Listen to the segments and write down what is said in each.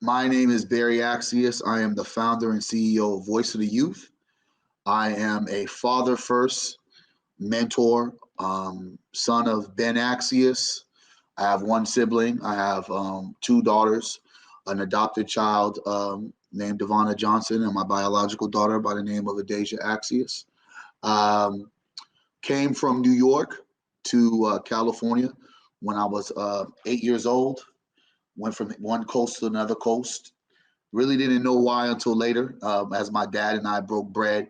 My name is Barry Accius. I am the founder and CEO of Voice of the Youth. I am a father first, mentor, son of Ben Accius. I have one sibling. I have two daughters, an adopted child named Devonna Johnson, and my biological daughter by the name of Adasia Accius. Um, Came from New York to California when I was 8 years old. Went from one coast to another coast. Really didn't know why until later, as my dad and I broke bread.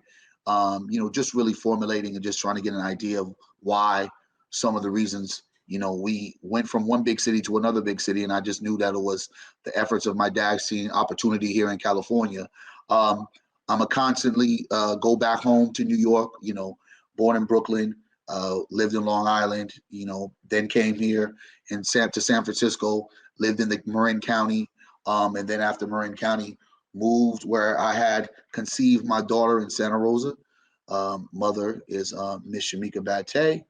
Just really formulating and just trying to get an idea of why some of the reasons. We went from one big city to another big city, and I just knew that it was the efforts of my dad seeing opportunity here in California. Um, I'm a constantly go back home to New York. Born in Brooklyn, lived in Long Island. Then came here to San Francisco, lived in the Marin County, and then after Marin County, moved where I had conceived my daughter in Santa Rosa. Mother is Miss Shamika Bate,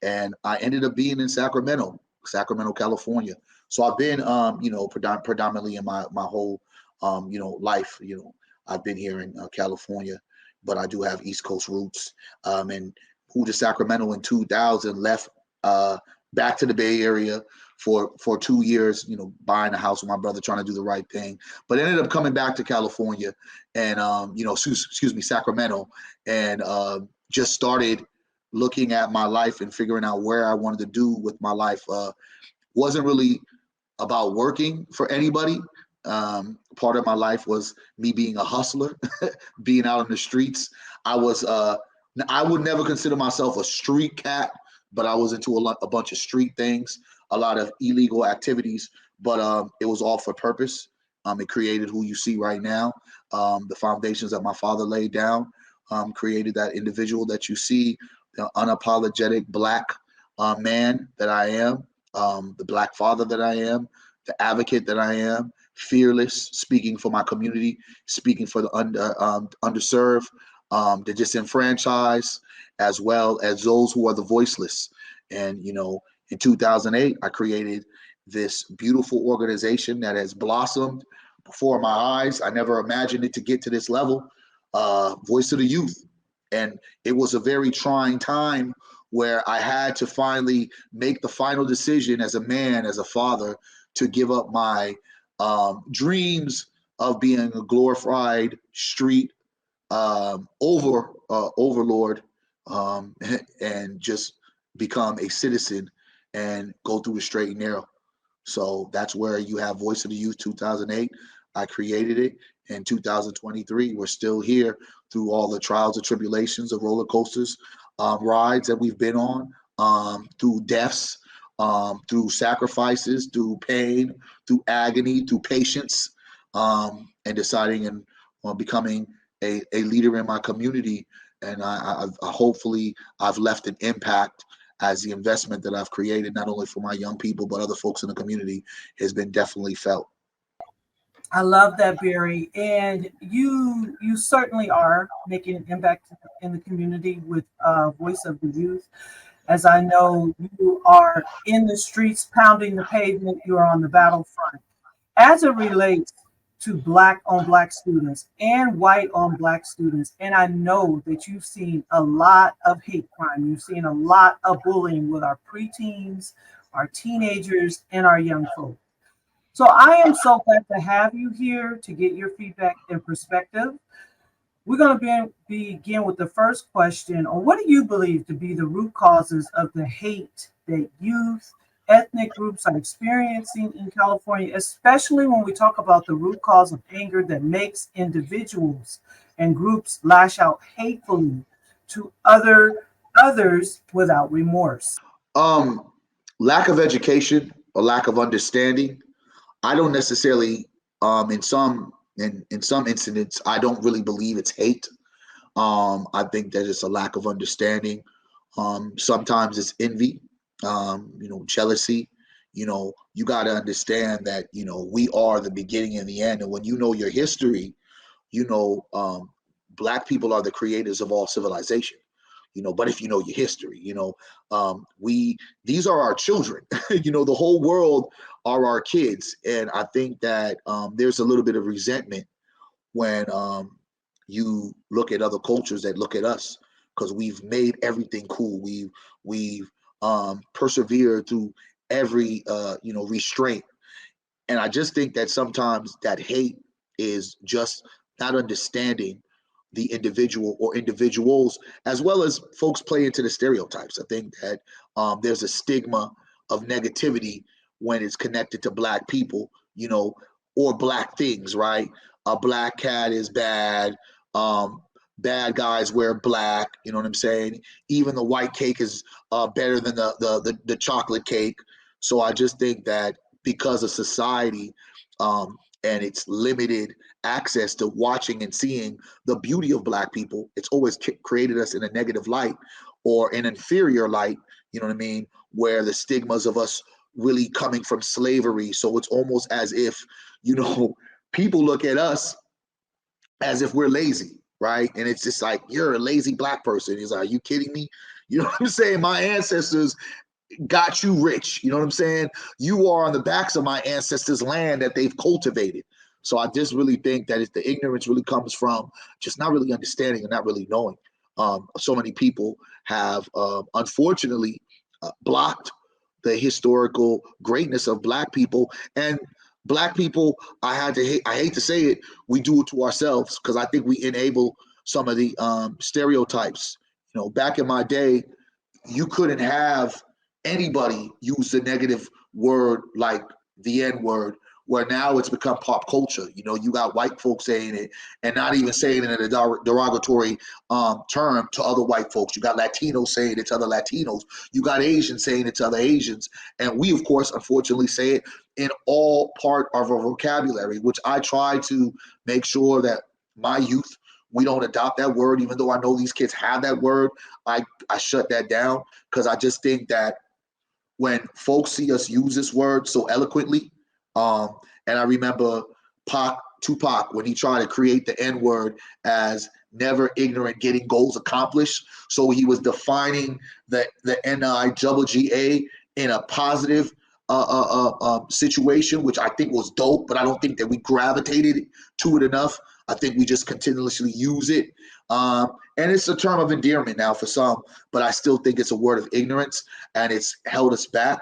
and I ended up being in Sacramento, California. So I've been, predominantly in my whole, life. I've been here in California, but I do have East Coast roots. And moved to Sacramento in 2000, left back to the Bay Area for 2 years, buying a house with my brother, trying to do the right thing, but ended up coming back to California and, excuse me, Sacramento, and just started looking at my life and figuring out where I wanted to do with my life. Wasn't really about working for anybody. Part of my life was me being a hustler, being out in the streets. I would never consider myself a street cat, but I was into a bunch of street things, a lot of illegal activities, but it was all for purpose. It created who you see right now. The foundations that my father laid down created that individual that you see, the unapologetic Black man that I am, the Black father that I am, the advocate that I am, fearless, speaking for my community, speaking for the underserved, the disenfranchised, as well as those who are the voiceless. And, in 2008, I created this beautiful organization that has blossomed before my eyes. I never imagined it to get to this level, Voice of the Youth. And it was a very trying time where I had to finally make the final decision as a man, as a father, to give up my dreams of being a glorified street overlord, and just become a citizen and go through the straight and narrow. So that's where you have Voice of the Youth 2008. I created it in 2023. We're still here through all the trials and tribulations of roller coasters, rides that we've been on, through deaths, through sacrifices, through pain, through agony, through patience, and deciding and becoming a leader in my community. And I hopefully I've left an impact as the investment that I've created, not only for my young people, but other folks in the community, has been definitely felt. I love that, Barry. And you certainly are making an impact in the community with Voice of the Youth. As I know, you are in the streets pounding the pavement, you are on the battlefront. As it relates to Black on Black students and white on Black students, and I know that you've seen a lot of hate crime, you've seen a lot of bullying with our preteens, our teenagers, and our young folks. So I am so glad to have you here to get your feedback and perspective. We're going to begin with the first question on what do you believe to be the root causes of the hate that youth, ethnic groups are experiencing in California, especially when we talk about the root cause of anger that makes individuals and groups lash out hatefully to others without remorse. Um, Lack of education or lack of understanding. I don't necessarily, in some incidents, I don't really believe it's hate. I think that it's a lack of understanding. Sometimes it's envy, jealousy. You got to understand that we are the beginning and the end, and when you know your history, you know Black people are the creators of all civilization. but if you know your history, we these are our children. The whole world are our kids, and I think that there's a little bit of resentment when you look at other cultures that look at us, because we've made everything cool. We've persevered through every restraint, and I just think that sometimes that hate is just not understanding the individual or individuals, as well as folks play into the stereotypes. I think that there's a stigma of negativity when it's connected to Black people, or Black things, right? A black cat is bad. Um, Bad guys wear black. You know what I'm saying? Even the white cake is better than the chocolate cake. So I just think that because of society and its limited access to watching and seeing the beauty of Black people, it's always created us in a negative light or an inferior light, you know what I mean, where the stigmas of us really coming from slavery. So it's almost as if, people look at us as if we're lazy, right? And it's just like, you're a lazy Black person. He's like, are you kidding me? You know what I'm saying? My ancestors got you rich. You know what I'm saying? You are on the backs of my ancestors' land that they've cultivated. So I just really think that the ignorance really comes from just not really understanding and not really knowing. So many people have, unfortunately, blocked the historical greatness of Black people. And Black people, I hate to say it, we do it to ourselves, because I think we enable some of the stereotypes. Back in my day, you couldn't have anybody use the negative word like the N word, where now it's become pop culture. You got white folks saying it and not even saying it in a derogatory term to other white folks. You got Latinos saying it to other Latinos. You got Asians saying it to other Asians. And we, of course, unfortunately say it in all part of our vocabulary, which I try to make sure that my youth, we don't adopt that word. Even though I know these kids have that word, I shut that down, because I just think that when folks see us use this word so eloquently, and I remember Tupac, when he tried to create the N word as never ignorant, getting goals accomplished. So he was defining the NIGGA in a positive situation, which I think was dope, but I don't think that we gravitated to it enough. I think we just continuously use it. And it's a term of endearment now for some, but I still think it's a word of ignorance, and it's held us back,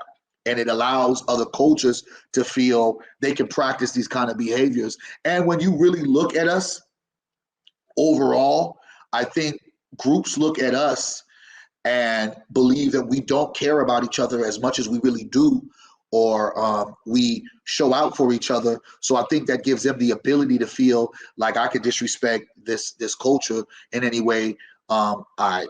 and it allows other cultures to feel they can practice these kind of behaviors. And when you really look at us overall, I think groups look at us and believe that we don't care about each other as much as we really do, or we show out for each other. So I think that gives them the ability to feel like I could disrespect this culture in any way I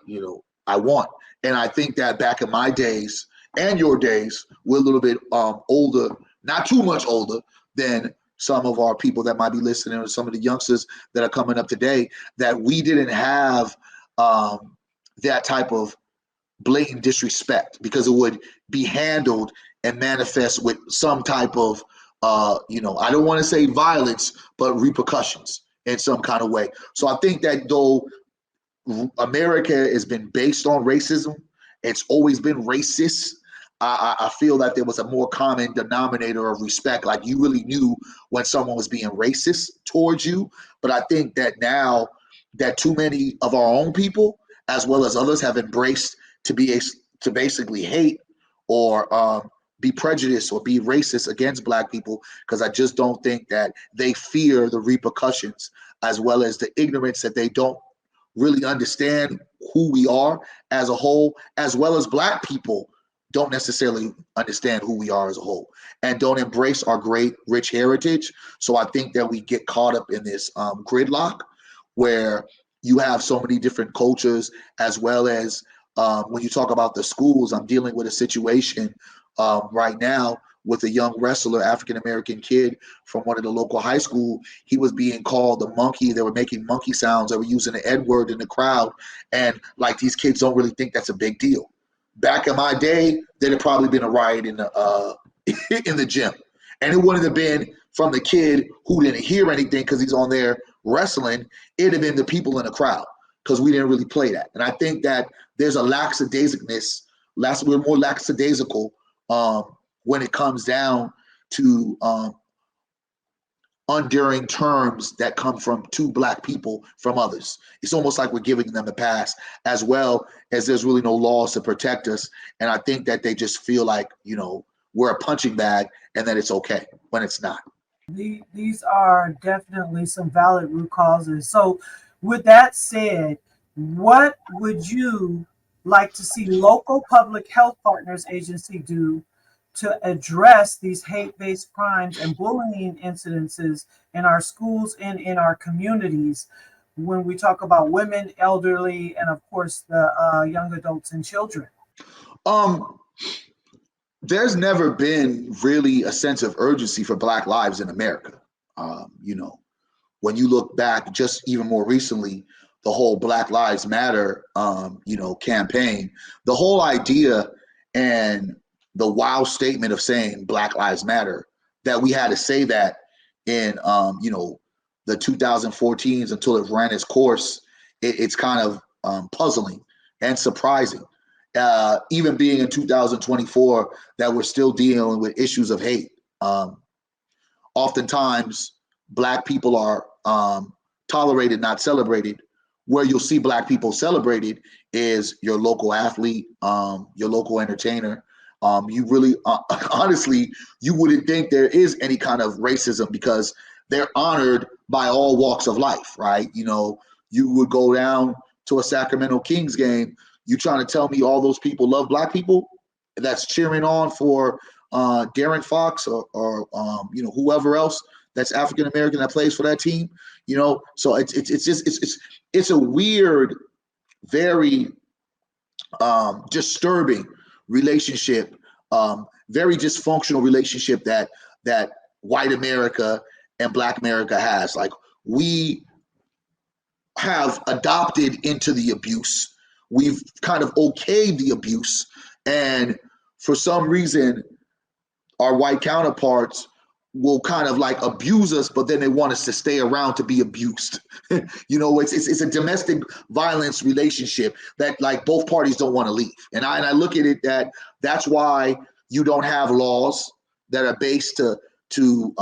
want. And I think that back in my days and your days, we're a little bit older, not too much older than some of our people that might be listening, or some of the youngsters that are coming up today, that we didn't have that type of blatant disrespect, because it would be handled and manifest with some type of I don't want to say violence, but repercussions in some kind of way. So I think that though America has been based on racism, it's always been racist. I feel that there was a more common denominator of respect. Like, you really knew when someone was being racist towards you. But I think that now that too many of our own people, as well as others, have embraced to basically hate or be prejudiced or be racist against Black people, because I just don't think that they fear the repercussions, as well as the ignorance that they don't really understand who we are as a whole, as well as Black people don't necessarily understand who we are as a whole and don't embrace our great rich heritage. So I think that we get caught up in this gridlock where you have so many different cultures, as well as when you talk about the schools. I'm dealing with a situation right now with a young wrestler, African-American kid from one of the local high school. He was being called the monkey. They were making monkey sounds. They were using the N word in the crowd. And like, these kids don't really think that's a big deal. Back in my day, there'd have probably been a riot in the in the gym. And it wouldn't have been from the kid who didn't hear anything because he's on there wrestling. It'd have been the people in the crowd, because we didn't really play that. And I think that there's a lackadaisicness. We're more lackadaisical when it comes down to enduring terms that come from two black people from others. It's almost like we're giving them a pass, as well as there's really no laws to protect us. And I think that they just feel like, we're a punching bag and that it's okay when it's not. These are definitely some valid root causes. So, with that said, what would you like to see local public health partners agency do to address these hate-based crimes and bullying incidences in our schools and in our communities when we talk about women, elderly, and of course the young adults and children? Um, there's never been really a sense of urgency for Black lives in America. When you look back just even more recently, the whole Black Lives Matter, campaign, the whole idea and the wow statement of saying Black Lives Matter, that we had to say that in, the 2014s until it ran its course, it's kind of puzzling and surprising. Even being in 2024, that we're still dealing with issues of hate. Oftentimes, Black people are tolerated, not celebrated. Where you'll see Black people celebrated is your local athlete, your local entertainer. You really, honestly, you wouldn't think there is any kind of racism because they're honored by all walks of life, right? You would go down to a Sacramento Kings game. You trying to tell me all those people love Black people that's cheering on for Darren Fox or whoever else that's African American that plays for that team. So it's a weird, very disturbing relationship, very dysfunctional relationship that white America and Black America has. Like, we have adopted into the abuse. We've kind of okayed the abuse, and for some reason, our white counterparts will kind of like abuse us, but then they want us to stay around to be abused. It's a domestic violence relationship that like both parties don't want to leave. And I look at it that's why you don't have laws that are based to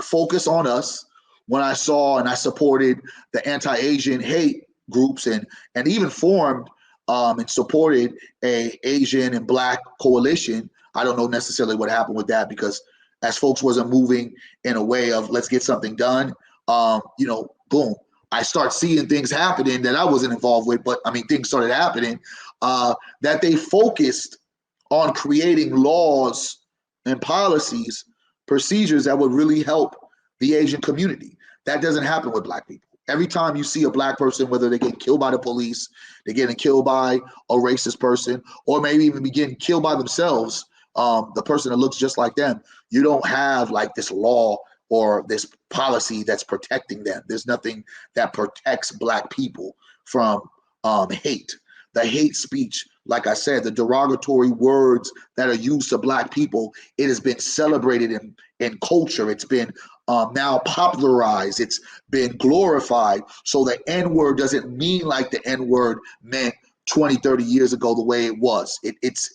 focus on us. When I saw and I supported the anti-Asian hate groups and even formed and supported a Asian and Black coalition. I don't know necessarily what happened with that because as folks wasn't moving in a way of let's get something done, boom, I start seeing things happening that I wasn't involved with, but I mean, things started happening that they focused on creating laws and policies, procedures that would really help the Asian community. That doesn't happen with Black people. Every time you see a Black person, whether they get killed by the police, they're getting killed by a racist person, or maybe even be getting killed by themselves, the person that looks just like them, you don't have like this law or this policy that's protecting them. There's nothing that protects Black people from hate. The hate speech, like I said, the derogatory words that are used to Black people, it has been celebrated in culture. It's been now popularized. It's been glorified. So the N-word doesn't mean like the N-word meant 20, 30 years ago the way it was. It's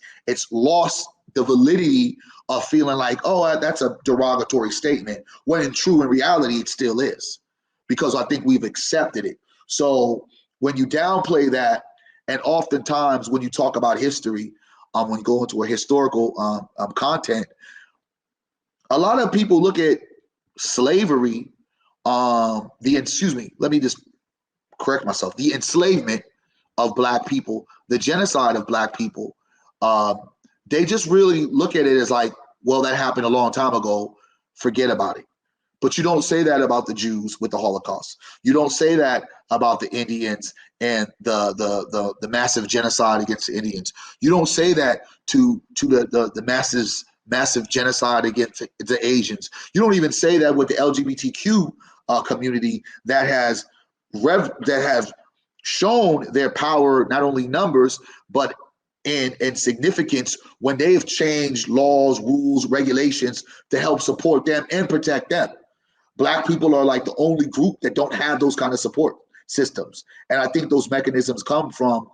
lost the validity of feeling like, oh, that's a derogatory statement, when in reality, it still is, because I think we've accepted it. So when you downplay that, and oftentimes when you talk about history, when you go into a historical content, a lot of people look at slavery, let me just correct myself, the enslavement of Black people, the genocide of Black people, they just really look at it as like, well, that happened a long time ago, forget about it. But you don't say that about the Jews with the Holocaust. You don't say that about the Indians and the massive genocide against the Indians. You don't say that to the massive genocide against the Asians. You don't even say that with the LGBTQ community that has shown their power, not only numbers, but in significance when they've changed laws, rules, regulations to help support them and protect them. Black people are like the only group that don't have those kind of support systems. And I think those mechanisms come from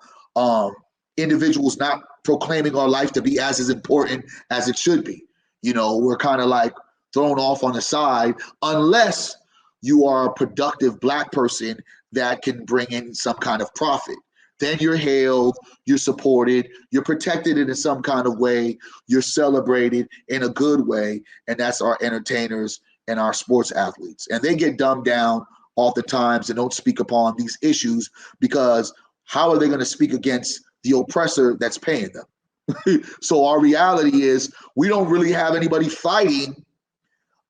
individuals not proclaiming our life to be as important as it should be. We're kind of like thrown off on the side unless you are a productive Black person that can bring in some kind of profit. Then you're hailed, you're supported, you're protected in some kind of way, you're celebrated in a good way, and that's our entertainers and our sports athletes. And they get dumbed down oftentimes and don't speak upon these issues because how are they going to speak against the oppressor that's paying them? So our reality is we don't really have anybody fighting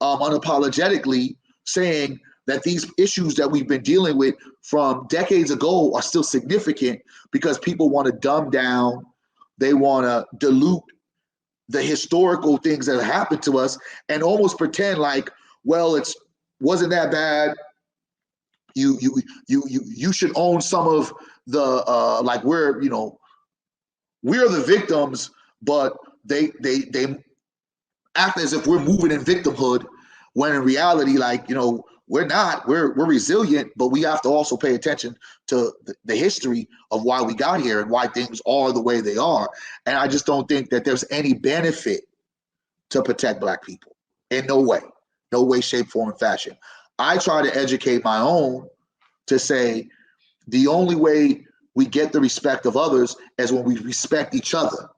unapologetically saying that these issues that we've been dealing with from decades ago are still significant because people want to dumb down, they want to dilute the historical things that have happened to us and almost pretend like, well, it wasn't that bad. You should own some of the like we're the victims, but they act as if we're moving in victimhood when in reality, we're not. We're resilient, but we have to also pay attention to the history of why we got here and why things are the way they are. And I just don't think that there's any benefit to protect Black people in no way, shape, form, and fashion. I try to educate my own to say the only way we get the respect of others is when we respect each other.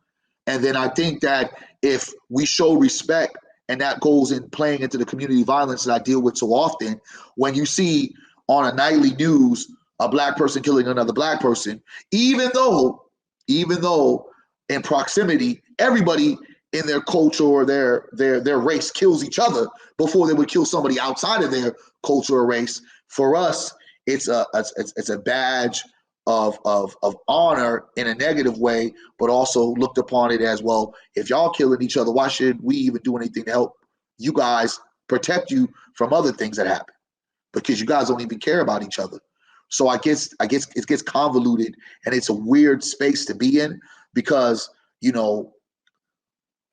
And then I think that if we show respect, and that goes in playing into the community violence that I deal with so often, when you see on a nightly news a Black person killing another Black person, even though in proximity, everybody in their culture or their race kills each other before they would kill somebody outside of their culture or race. For us, it's a badge of honor in a negative way, but also looked upon it as, well, if y'all killing each other, why should we even do anything to help you guys protect you from other things that happen? Because you guys don't even care about each other. So I guess it gets convoluted, and it's a weird space to be in because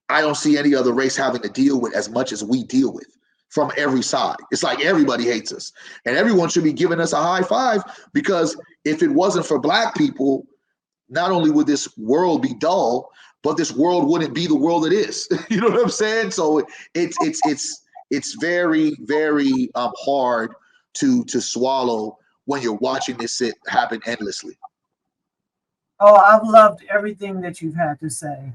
I don't see any other race having to deal with as much as we deal with from every side. It's like everybody hates us, and everyone should be giving us a high five, because if it wasn't for Black people, not only would this world be dull, but this world wouldn't be the world it is. You know what I'm saying? So it's very, very hard to swallow when you're watching this happen endlessly. Oh, I've loved everything that you've had to say.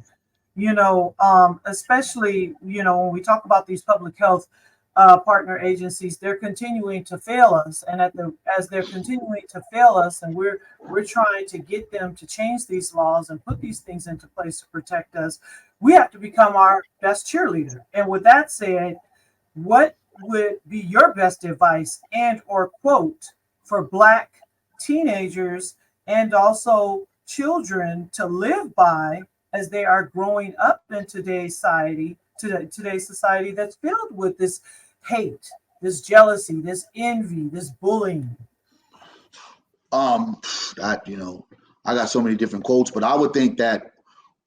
Especially, when we talk about these public health partner agencies, they're continuing to fail us. And as they're continuing to fail us, and we're trying to get them to change these laws and put these things into place to protect us, we have to become our best cheerleader. And with that said, what would be your best advice and or quote for Black teenagers and also children to live by as they are growing up in today's society that's filled with this hate, this jealousy, this envy, this bullying? Um, that I got so many different quotes, but I would think that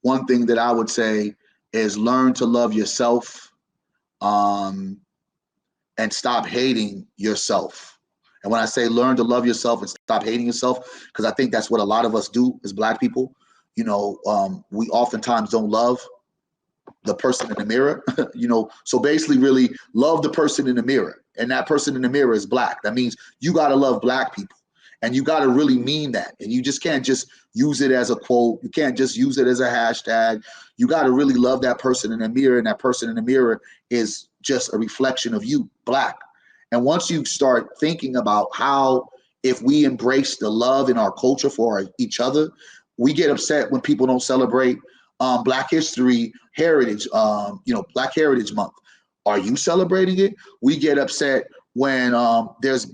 one thing that I would say is learn to love yourself, um, and stop hating yourself. And when I say learn to love yourself and stop hating yourself, because I think that's what a lot of us do as Black people. We oftentimes don't love the person in the mirror. So basically really love the person in the mirror, and that person in the mirror is Black. That means you got to love Black people, and you got to really mean that, and you just can't just use it as a quote, you can't just use it as a hashtag. You got to really love that person in the mirror, and that person in the mirror is just a reflection of you, Black. And once you start thinking about how, if we embrace the love in our culture for each other, we get upset when people don't celebrate Black History Heritage, Black Heritage Month. Are you celebrating it? We get upset when there's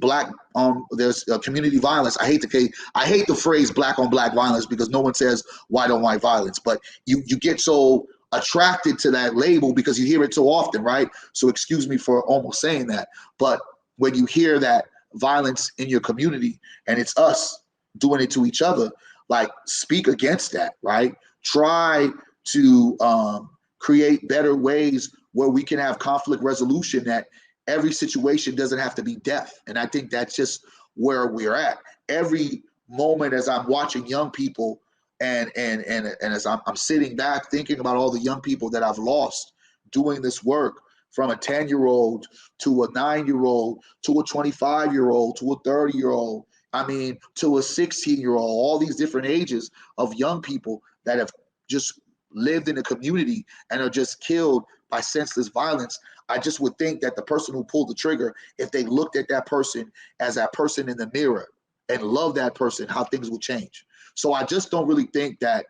community violence. I hate the phrase Black on Black violence, because no one says white on white violence, but you get so attracted to that label because you hear it so often, right? So excuse me for almost saying that, but when you hear that violence in your community and it's us doing it to each other, like, speak against that, right? Try to create better ways where we can have conflict resolution, that every situation doesn't have to be death. And I think that's just where we're at. Every moment as I'm watching young people And as I'm sitting back thinking about all the young people that I've lost doing this work, from a 10-year-old to a 9-year-old to a 25-year-old to a 30-year-old, I mean, to a 16-year-old, all these different ages of young people that have just lived in a community and are just killed by senseless violence. I just would think that the person who pulled the trigger, if they looked at that person as that person in the mirror and loved that person, how things would change. So I just don't really think that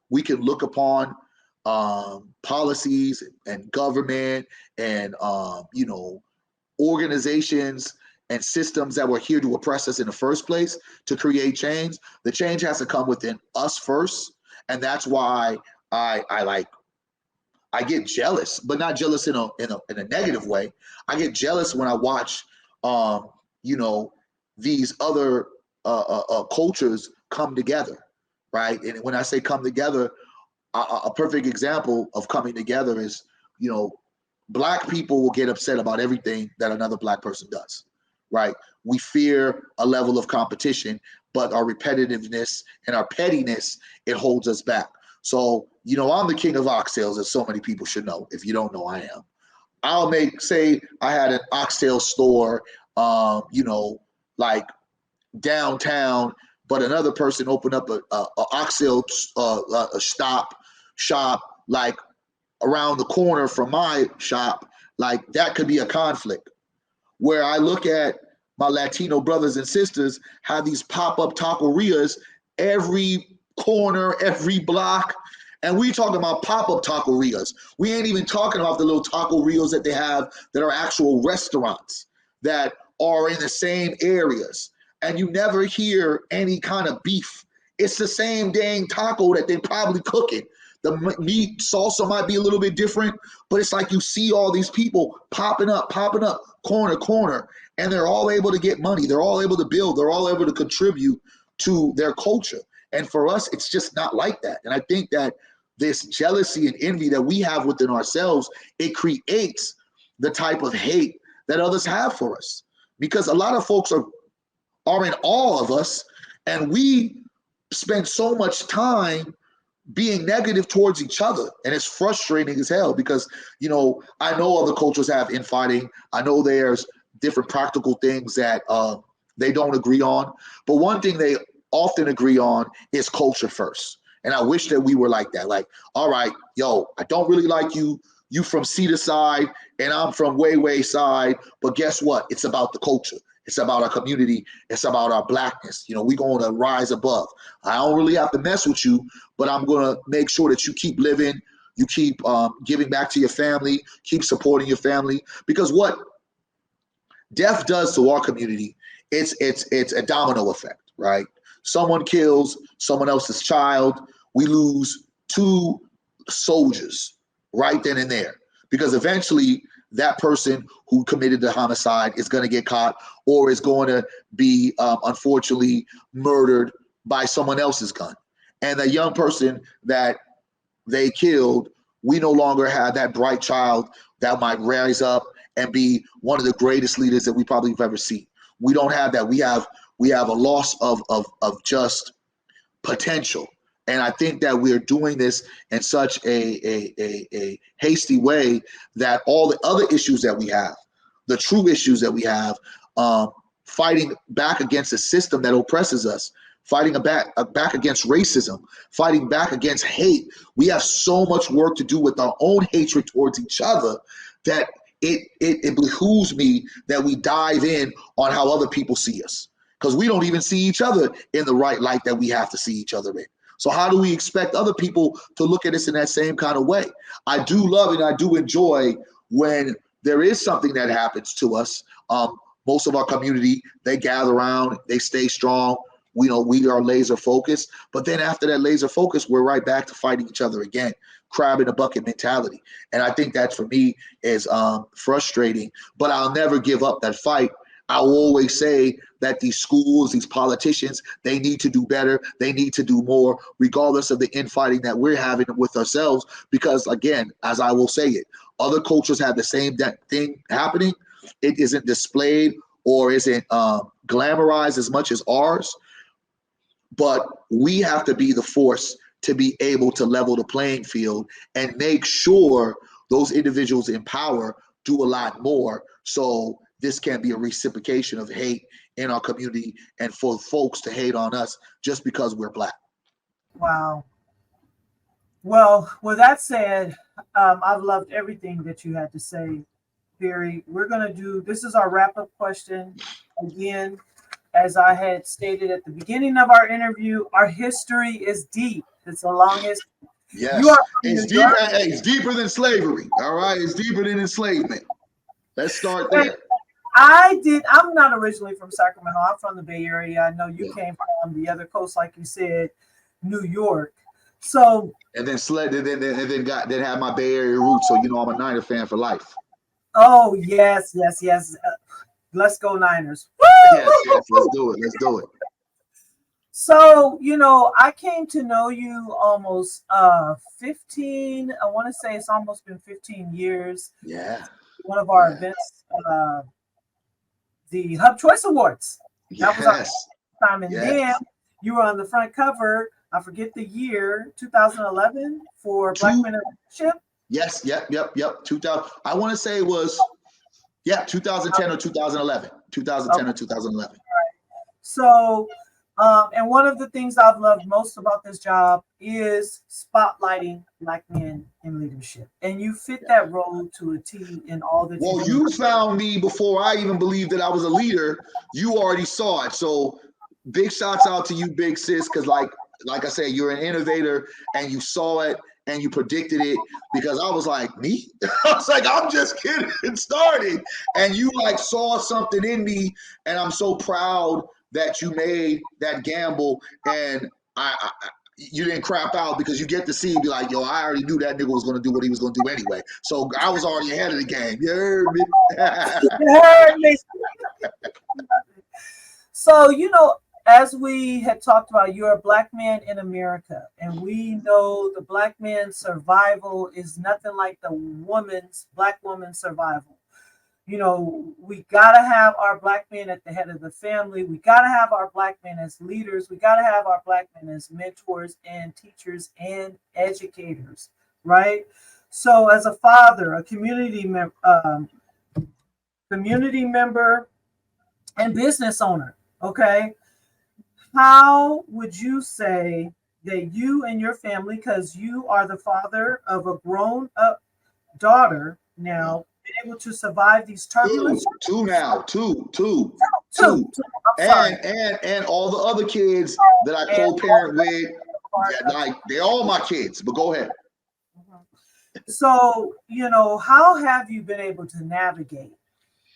we can look upon policies and government and organizations and systems that were here to oppress us in the first place to create change. The change has to come within us first, and that's why I get jealous, but not jealous in a negative way. I get jealous when I watch um, you know these other cultures come together, right? And when I say come together, a perfect example of coming together is, you know, black people will get upset about everything that another black person does, right? We fear a level of competition, but our repetitiveness and our pettiness, it holds us back. So, I'm the king of oxtails, as so many people should know. If you don't know, I am. I'll say I had an oxtail store, like downtown, but another person opened up a oxtail a shop like around the corner from my shop. Like that could be a conflict. Where I look at my Latino brothers and sisters have these pop-up taquerias every corner, every block. And we talking about pop-up taquerias. We ain't even talking about the little taquerias that they have that are actual restaurants that are in the same areas. And you never hear any kind of beef. It's the same dang taco that they probably cooking. The meat salsa might be a little bit different, but it's like you see all these people popping up, corner, and they're all able to get money. They're all able to build. They're all able to contribute to their culture. And for us, it's just not like that. And I think that this jealousy and envy that we have within ourselves, it creates the type of hate that others have for us. Because a lot of folks are in awe of us, and we spend so much time being negative towards each other, and it's frustrating as hell because I know other cultures have infighting. I know there's different practical things that they don't agree on, but one thing they often agree on is culture first. And I wish that we were like that. Like, all right, yo, I don't really like you. You from Cedar side, and I'm from Way side. But guess what? It's about the culture. It's about our community. It's about our blackness. We're going to rise above. I don't really have to mess with you, but I'm going to make sure that you keep living. You keep giving back to your family. Keep supporting your family. Because what death does to our community, it's a domino effect, right? Someone kills someone else's child. We lose two soldiers right then and there. Because eventually that person who committed the homicide is going to get caught or is going to be unfortunately murdered by someone else's gun. And the young person that they killed, we no longer have that bright child that might rise up and be one of the greatest leaders that we probably have ever seen. We don't have that. We have a loss of just potential. And I think that we're doing this in such a hasty way that all the other issues that we have, the true issues that we have, fighting back against a system that oppresses us, fighting back against racism, fighting back against hate. We have so much work to do with our own hatred towards each other that it behooves me that we dive in on how other people see us. Because we don't even see each other in the right light that we have to see each other in. So how do we expect other people to look at us in that same kind of way? I do love and I do enjoy when there is something that happens to us. Most of our community, they gather around, they stay strong. We are laser focused. But then after that laser focus, we're right back to fighting each other again. Crab in a bucket mentality. And I think that for me is frustrating. But I'll never give up that fight. I will always say that these schools, these politicians, they need to do better. They need to do more, regardless of the infighting that we're having with ourselves. Because again, as I will say it, other cultures have the same thing happening. It isn't displayed or isn't glamorized as much as ours. but we have to be the force to be able to level the playing field and make sure those individuals in power do a lot more, so this can't be a reciprocation of hate in our community and for folks to hate on us just because we're black. Wow. Well, with that said, I've loved everything that you had to say, Barry. We're going to do this is our wrap up question. Again, as I had stated at the beginning of our interview, our history is deep. It's the longest. You are Yes, from it's New deep. York. Hey, it's deeper than slavery. All right, it's deeper than enslavement. Let's start And there. I'm not originally from Sacramento. I'm from the Bay Area. I know you Yeah. came from the other coast, like you said, New York. So, And then sled, then had my Bay Area roots. So you know I'm a Niner fan for life. oh yes, yes, yes. Let's go Niners. Yes, yes. Let's Woo! do it. Let's do it. So, I came to know you almost 15, I want to say it's almost been 15 years. Yeah, One of our yeah, events, the Hub Choice Awards. That was our yes, time. And yes. then you were on the front cover, I forget the year, 2011 for Black Two. Men in Leadership. Yes, yep. 2000. I want to say it was 2010 or 2011. 2010 or 2011. So, and one of the things I've loved most about this job is spotlighting Black men in leadership. And you fit that role to a T in all that you Well, do. you found me before I even believed that I was a leader. You already saw it. So big shouts out to you, big sis, because like I said, you're an innovator and you saw it and you predicted it, because I was like, me? I was like, I'm just getting started. And you like saw something in me, and I'm so proud that you made that gamble, and you didn't crap out, because you get to see, be like, yo, I already knew that nigga was going to do what he was going to do anyway. So I was already ahead of the game. You heard me? You heard me. So, as we had talked about, you're a Black man in America, and we know the Black man's survival is nothing like the Black woman's survival. We got to have our Black men at the head of the family. We got to have our Black men as leaders. We got to have our Black men as mentors and teachers and educators, right? So, as a father, a community member, and business owner, okay, how would you say that you and your family, because you are the father of a grown up daughter now, been able to survive these turbulence? Two now, two, Two. I'm sorry. and all the other kids that I And co-parent with, yeah, like they're all my kids. But go ahead. so, how have you been able to navigate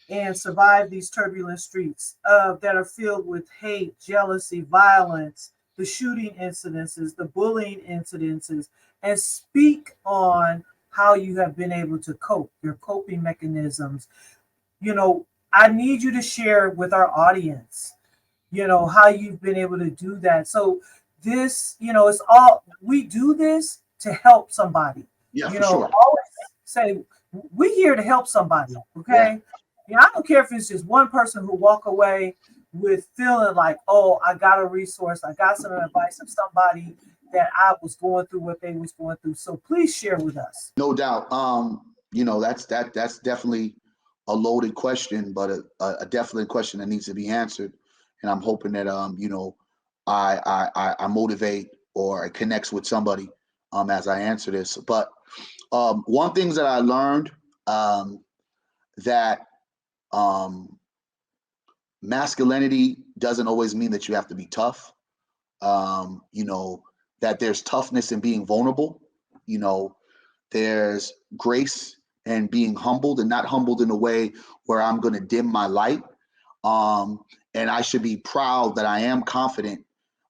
and survive these turbulent streets that are filled with hate, jealousy, violence, the shooting incidences, the bullying incidences, and speak on how you have been able to cope, your coping mechanisms. I need you to share with our audience, how you've been able to do that. So this, it's all, we do this to help somebody. Yeah, for sure. Always say, we're here to help somebody, okay? Yeah, I don't care if it's just one person who walk away with feeling like, oh, I got a resource, I got some advice of somebody that I was going through what they was going through. So please share with us. No doubt. That's definitely a loaded question, but a definitely question that needs to be answered. And I'm hoping that I motivate or I connects with somebody as I answer this. But one thing that I learned, that masculinity doesn't always mean that you have to be tough. That there's toughness in being vulnerable. There's grace and being humbled, and not humbled in a way where I'm going to dim my light. And I should be proud that I am confident.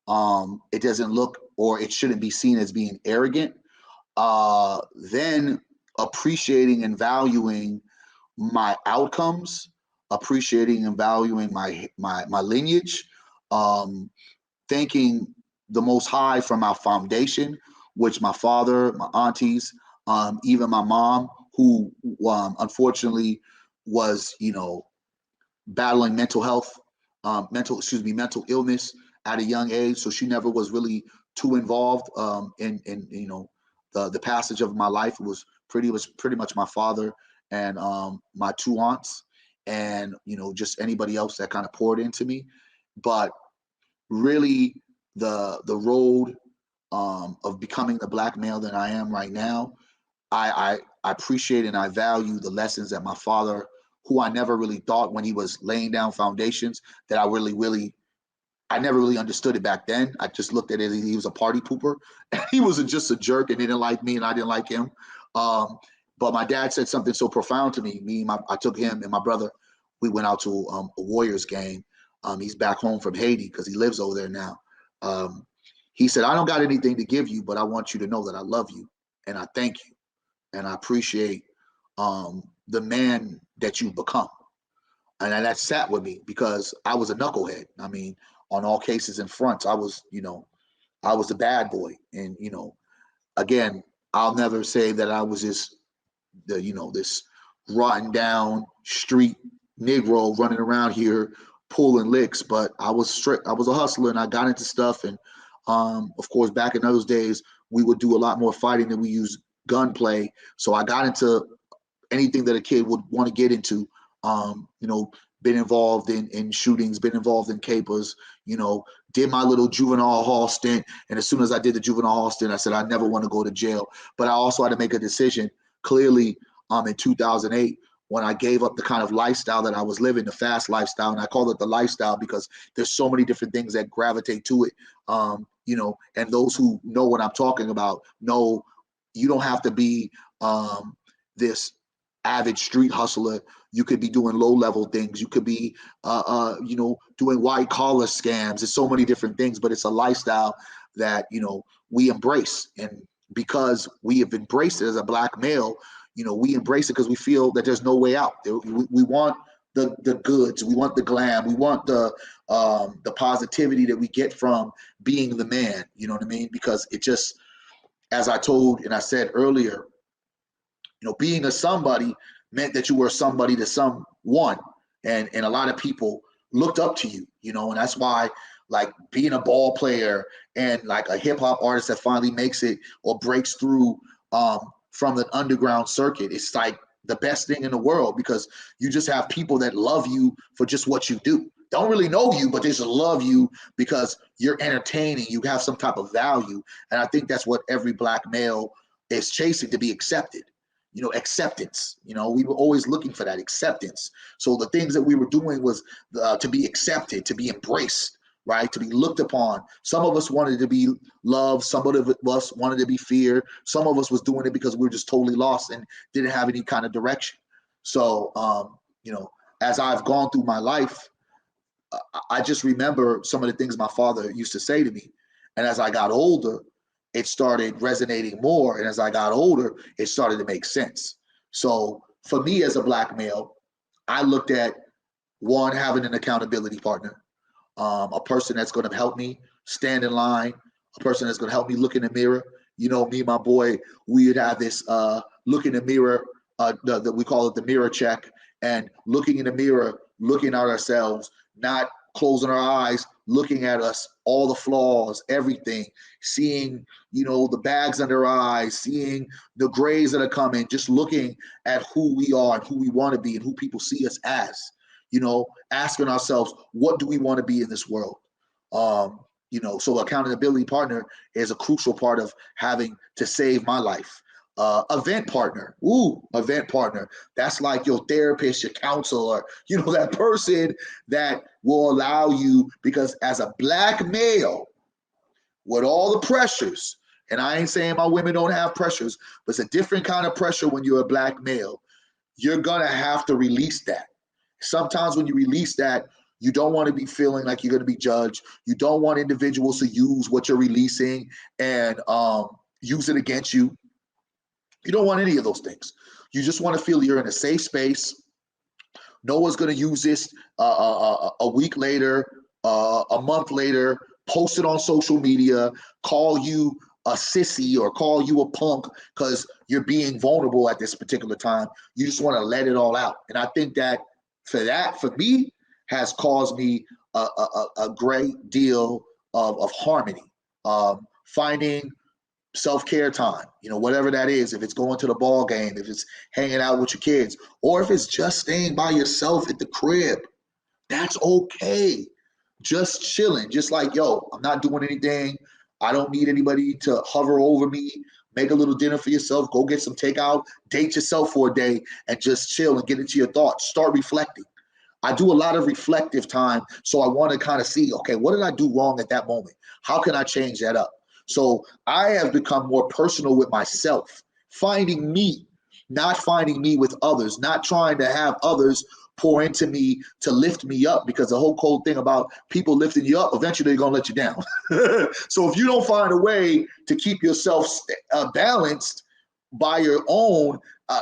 It doesn't look, or it shouldn't be seen as being arrogant. Then appreciating and valuing my outcomes, appreciating and valuing my lineage, um, thanking the Most High for my foundation, which my father, my aunties, even my mom, who unfortunately was, battling mental illness at a young age, so she never was really too involved in the passage of my life. It was pretty much my father and my two aunts, and just anybody else that kind of poured into me. But really, the road of becoming the black male that I am right now, I appreciate and I value the lessons that my father, who I never really thought when he was laying down foundations, that I never really understood it back then. I just looked at it. He was a party pooper. He was just a jerk, and he didn't like me, and I didn't like him. But my dad said something so profound to me. I took him and my brother. We went out to a Warriors game. He's back home from Haiti because he lives over there now. He said, "I don't got anything to give you, but I want you to know that I love you and I thank you and I appreciate the man that you've become." And that sat with me because I was a knucklehead. I mean, on all cases and fronts, I was a bad boy. And again, I'll never say that I was this rotten down street Negro running around here pulling licks, but I was strict. I was a hustler, and I got into stuff. And of course, back in those days, we would do a lot more fighting than we use gunplay. So I got into anything that a kid would want to get into. Been involved in shootings, been involved in capers, did my little juvenile hall stint. And as soon as I did the juvenile hall stint, I said, I never want to go to jail. But I also had to make a decision clearly in 2008 when I gave up the kind of lifestyle that I was living, the fast lifestyle. And I call it the lifestyle because there's so many different things that gravitate to it. And those who know what I'm talking about know you don't have to be this avid street hustler. You could be doing low level things. You could be, doing white collar scams. There's so many different things, but it's a lifestyle that, we embrace. And because we have embraced it as a black male, we embrace it because we feel that there's no way out. We want the goods. We want the glam. We want the positivity that we get from being the man. You know what I mean? Because it just, as I told and I said earlier, being a somebody meant that you were somebody to someone, and a lot of people looked up to you, and that's why, like, being a ball player and like a hip hop artist that finally makes it or breaks through from the underground circuit, it's like the best thing in the world because you just have people that love you for just what you do. Don't really know you, but they just love you because you're entertaining. You have some type of value, and I think that's what every black male is chasing, to be accepted. Acceptance. We were always looking for that acceptance. So the things that we were doing was to be accepted, to be embraced, right? To be looked upon. Some of us wanted to be loved. Some of us wanted to be feared. Some of us was doing it because we were just totally lost and didn't have any kind of direction. So, as I've gone through my life, I just remember some of the things my father used to say to me. And as I got older, it started resonating more. And as I got older, it started to make sense. So for me as a black male, I looked at one, having an accountability partner, a person that's going to help me stand in line, a person that's going to help me look in the mirror. Me and my boy, we would have this look in the mirror, we call it the mirror check, and looking in the mirror, looking at ourselves, not closing our eyes, looking at us, all the flaws, everything, seeing, the bags under our eyes, seeing the grays that are coming, just looking at who we are and who we want to be and who people see us as, asking ourselves, what do we want to be in this world? So accountability partner is a crucial part of having to save my life. Event partner. Event partner. That's like your therapist, your counselor, that person that will allow you, because as a black male, with all the pressures, and I ain't saying my women don't have pressures, but it's a different kind of pressure when you're a black male. You're gonna have to release that. Sometimes when you release that, you don't want to be feeling like you're going to be judged. You don't want individuals to use what you're releasing and use it against you. You don't want any of those things. You just want to feel you're in a safe space. No one's going to use this a week later, a month later, post it on social media, call you a sissy or call you a punk because you're being vulnerable at this particular time. You just want to let it all out. And I think that, for me, has caused me a great deal of harmony, finding self-care time, whatever that is, if it's going to the ball game, if it's hanging out with your kids, or if it's just staying by yourself at the crib, that's okay. Just chilling, just like, yo, I'm not doing anything. I don't need anybody to hover over me. Make a little dinner for yourself, go get some takeout, date yourself for a day, and just chill and get into your thoughts. Start reflecting. I do a lot of reflective time, so I want to kind of see, okay, what did I do wrong at that moment? How can I change that up? So I have become more personal with myself, finding me, not finding me with others, not trying to have others pour into me to lift me up, because the whole cold thing about people lifting you up, eventually they're going to let you down. So if you don't find a way to keep yourself balanced by your own,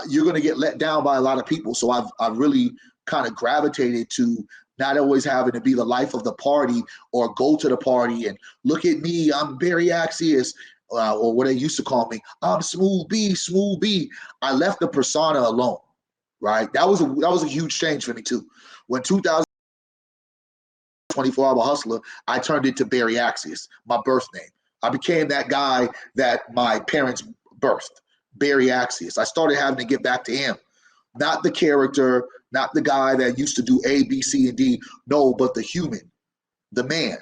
you're going to get let down by a lot of people. So I've really kind of gravitated to not always having to be the life of the party or go to the party and look at me, I'm Barry Accius, or what they used to call me, I'm Smooth B, Smooth B. I left the persona alone, right? That was a huge change for me too. When 24-hour hustler, I turned into Barry Accius, my birth name. I became that guy that my parents birthed, Barry Accius. I started having to get back to him. Not the character, not the guy that used to do A, B, C, and D. No, but the human, the man.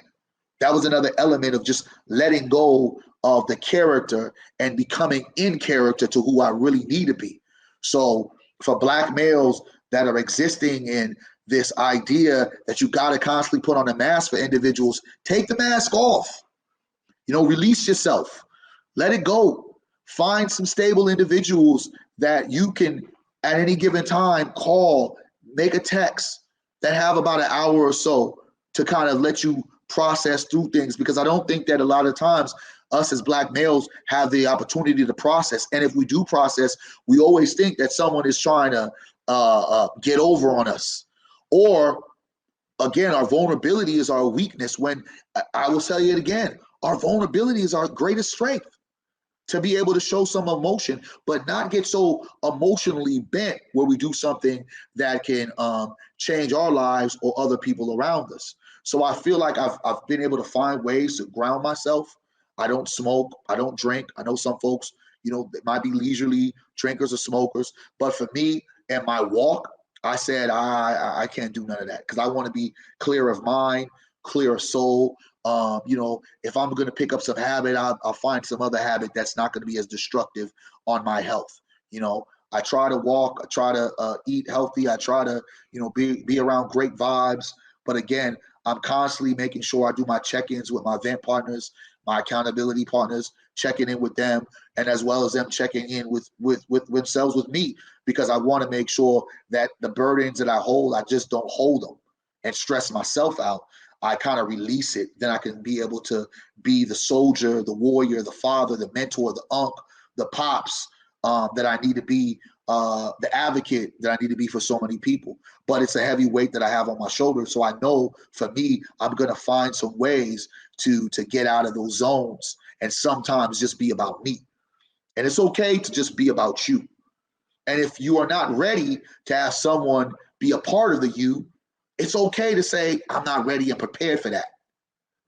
That was another element of just letting go of the character and becoming in character to who I really need to be. So for Black males that are existing in this idea that you got to constantly put on a mask for individuals, take the mask off. Release yourself. Let it go. Find some stable individuals that you can, at any given time, call, make a text, that have about an hour or so to kind of let you process through things, because I don't think that a lot of times us as Black males have the opportunity to process. And if we do process, we always think that someone is trying to get over on us. Or again, our vulnerability is our weakness, when I will tell you it again, our vulnerability is our greatest strength. To be able to show some emotion, but not get so emotionally bent where we do something that can change our lives or other people around us. So I feel like I've been able to find ways to ground myself. I don't smoke. I don't drink. I know some folks, that might be leisurely drinkers or smokers. But for me and my walk, I said I can't do none of that, because I want to be clear of mind, clear of soul. If I'm going to pick up some habit, I'll find some other habit that's not going to be as destructive on my health. I try to walk, I try to eat healthy, I try to, be around great vibes. But again, I'm constantly making sure I do my check-ins with my event partners, my accountability partners, checking in with them, and as well as them checking in with themselves with me, because I want to make sure that the burdens that I hold, I just don't hold them and stress myself out. I kind of release it. Then I can be able to be the soldier, the warrior, the father, the mentor, the unc, the pops that I need to be, the advocate that I need to be for so many people. But it's a heavy weight that I have on my shoulders. So I know for me, I'm going to find some ways to get out of those zones and sometimes just be about me. And it's okay to just be about you. And if you are not ready to have someone be a part of the you, it's okay to say, I'm not ready and prepared for that.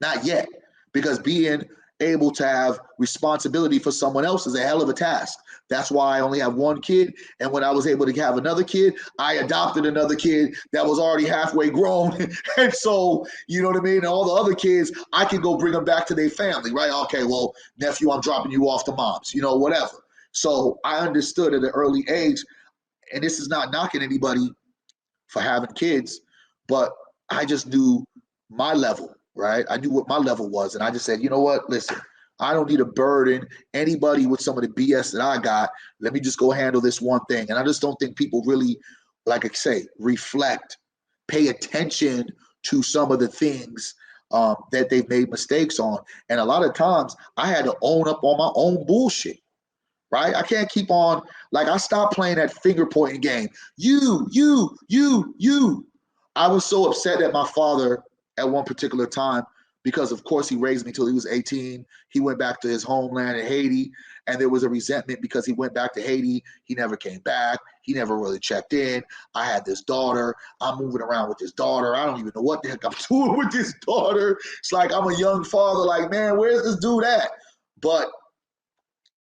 Not yet. Because being able to have responsibility for someone else is a hell of a task. That's why I only have one kid. And when I was able to have another kid, I adopted another kid that was already halfway grown. And so, you know what I mean? And all the other kids, I can go bring them back to their family, right? Okay, well, nephew, I'm dropping you off to mom's, whatever. So I understood at an early age, and this is not knocking anybody for having kids, but I just knew my level, right? I knew what my level was. And I just said, you know what? Listen, I don't need to burden anybody with some of the BS that I got. Let me just go handle this one thing. And I just don't think people really, like I say, reflect, pay attention to some of the things that they've made mistakes on. And a lot of times I had to own up on my own bullshit. Right? I can't keep on, like, I stopped playing that finger pointing game. You. I was so upset at my father at one particular time because of course he raised me till he was 18. He went back to his homeland in Haiti, and there was a resentment because he went back to Haiti. He never came back. He never really checked in. I had this daughter. I'm moving around with this daughter. I don't even know what the heck I'm doing with this daughter. It's like I'm a young father. Like, man, where's this dude at? But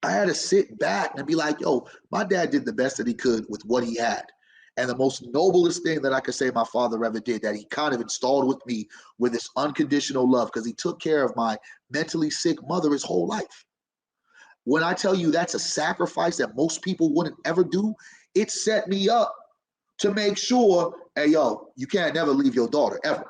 I had to sit back and be like, yo, my dad did the best that he could with what he had. And the most noblest thing that I could say my father ever did, that he kind of installed with me, with this unconditional love, because he took care of my mentally sick mother his whole life. When I tell you that's a sacrifice that most people wouldn't ever do, it set me up to make sure, hey, yo, you can't never leave your daughter ever.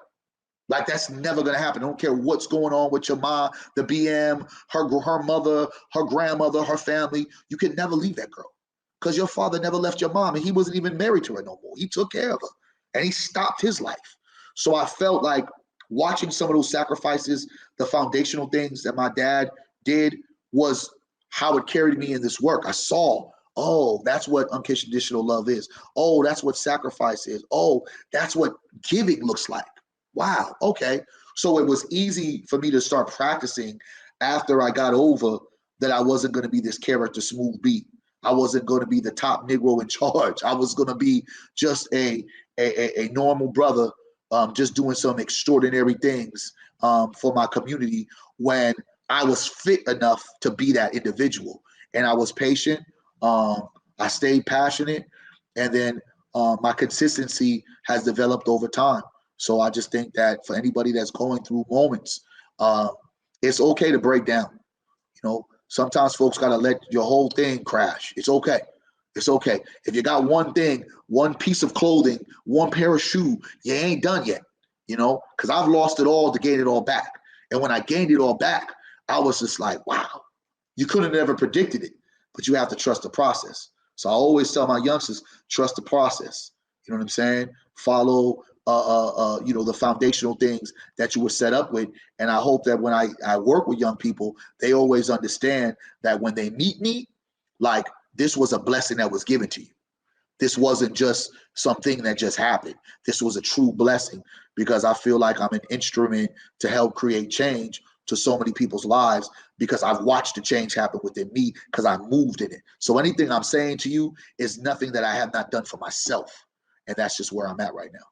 Like, that's never gonna happen. I don't care what's going on with your mom, the BM, her mother, her grandmother, her family. You can never leave that girl, because your father never left your mom, and he wasn't even married to her no more. He took care of her, and he stopped his life. So I felt like watching some of those sacrifices, the foundational things that my dad did, was how it carried me in this work. I saw, oh, that's what unconditional love is. Oh, that's what sacrifice is. Oh, that's what giving looks like. Wow, okay. So it was easy for me to start practicing after I got over that I wasn't going to be this character smooth beat. I wasn't going to be the top Negro in charge. I was going to be just a normal brother, just doing some extraordinary things for my community, when I was fit enough to be that individual. And I was patient. I stayed passionate. And then my consistency has developed over time. So I just think that for anybody that's going through moments, it's okay to break down. Sometimes folks got to let your whole thing crash. It's okay. It's okay. If you got one thing, one piece of clothing, one pair of shoe, you ain't done yet, because I've lost it all to gain it all back. And when I gained it all back, I was just like, wow, you could have never predicted it, but you have to trust the process. So I always tell my youngsters, trust the process. You know what I'm saying? Follow the foundational things that you were set up with. And I hope that when I work with young people, they always understand that when they meet me, like, this was a blessing that was given to you. This wasn't just something that just happened. This was a true blessing, because I feel like I'm an instrument to help create change to so many people's lives, because I've watched the change happen within me, because I moved in it. So anything I'm saying to you is nothing that I have not done for myself. And that's just where I'm at right now.